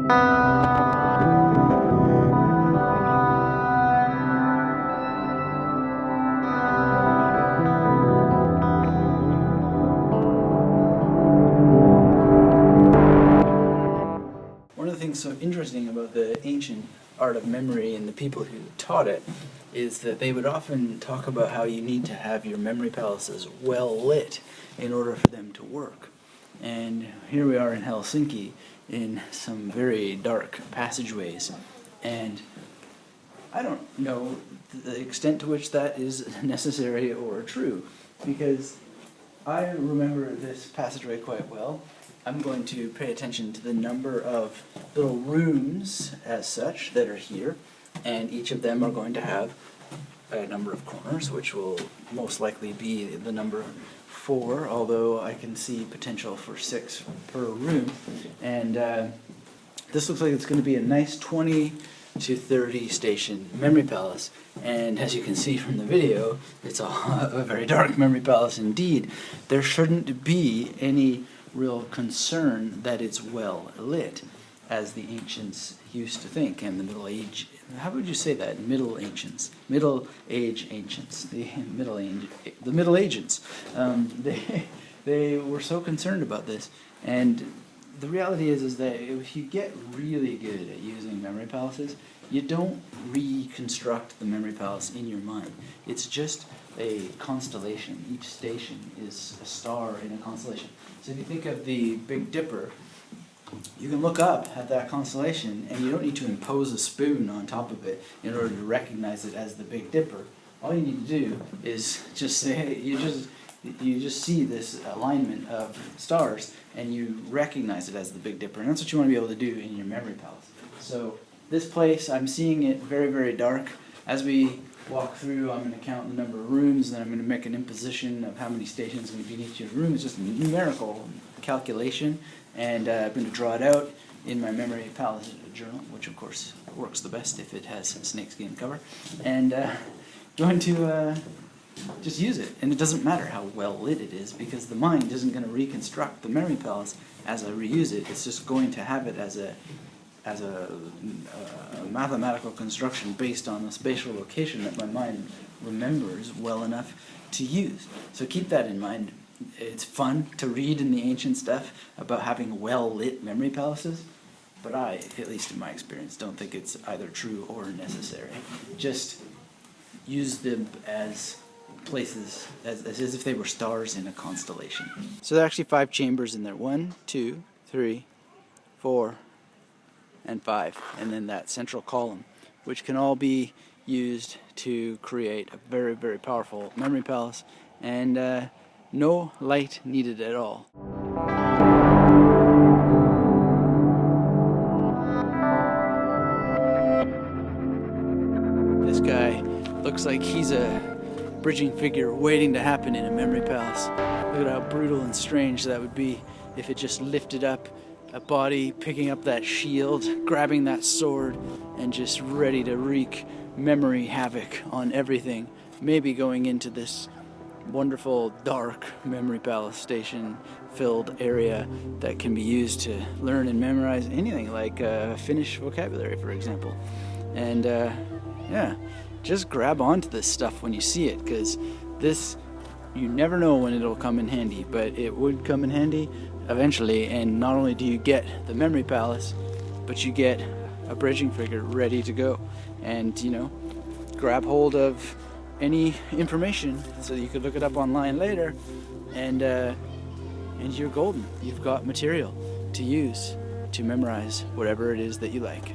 One of the things so interesting about the ancient art of memory and the people who taught it is that they would often talk about how you need to have your memory palaces well lit in order for them to work. And here we are in Helsinki in some very dark passageways, and I don't know the extent to which that is necessary or true, because I remember this passageway quite well. I'm going to pay attention to the number of little rooms as such that are here, and each of them are going to have a number of corners, which will most likely be the number 4, although I can see potential for 6 per room. And this looks like it's going to be a nice 20 to 30 station memory palace, and as you can see from the video, it's a very dark memory palace indeed. There shouldn't be any real concern that it's well lit, as the ancients used to think, and the Middle Age, how would you say that? Middle Age ancients, the Middle Ages. They were so concerned about this, and the reality is that if you get really good at using memory palaces, you don't reconstruct the memory palace in your mind. It's just a constellation. Each station is a star in a constellation. So if you think of the Big Dipper, you can look up at that constellation, and you don't need to impose a spoon on top of it in order to recognize it as the Big Dipper. All you need to do is just say, you just see this alignment of stars, and you recognize it as the Big Dipper, and that's what you want to be able to do in your memory palace. So this place, I'm seeing it very, very dark. As we walk through, I'm going to count the number of rooms, and then I'm going to make an imposition of how many stations are going to be in each room. It's just a numerical calculation, and I'm going to draw it out in my memory palace journal, which of course works the best if it has snakeskin cover, and going to just use it. And it doesn't matter how well lit it is, because the mind isn't going to reconstruct the memory palace as I reuse it. It's just going to have it as a mathematical construction based on the spatial location that my mind remembers well enough to use. So keep that in mind. It's fun to read in the ancient stuff about having well-lit memory palaces, but I, at least in my experience, don't think it's either true or necessary. Just use them as places, as if they were stars in a constellation. So there are actually 5 chambers in there. 1, 2, 3, 4, and 5, and then that central column, which can all be used to create a very, very powerful memory palace, and no light needed at all. This guy looks like he's a bridging figure waiting to happen in a memory palace. Look at how brutal and strange that would be if it just lifted up a body, picking up that shield, grabbing that sword, and just ready to wreak memory havoc on everything. Maybe going into this wonderful dark memory palace station filled area that can be used to learn and memorize anything, like Finnish vocabulary, for example. And yeah, just grab onto this stuff when you see it, because this, you never know when it'll come in handy, but it would come in handy eventually. And not only do you get the memory palace, but you get a bridging figure ready to go. And, you know, grab hold of any information so you could look it up online later, and you're golden. You've got material to use to memorize whatever it is that you like.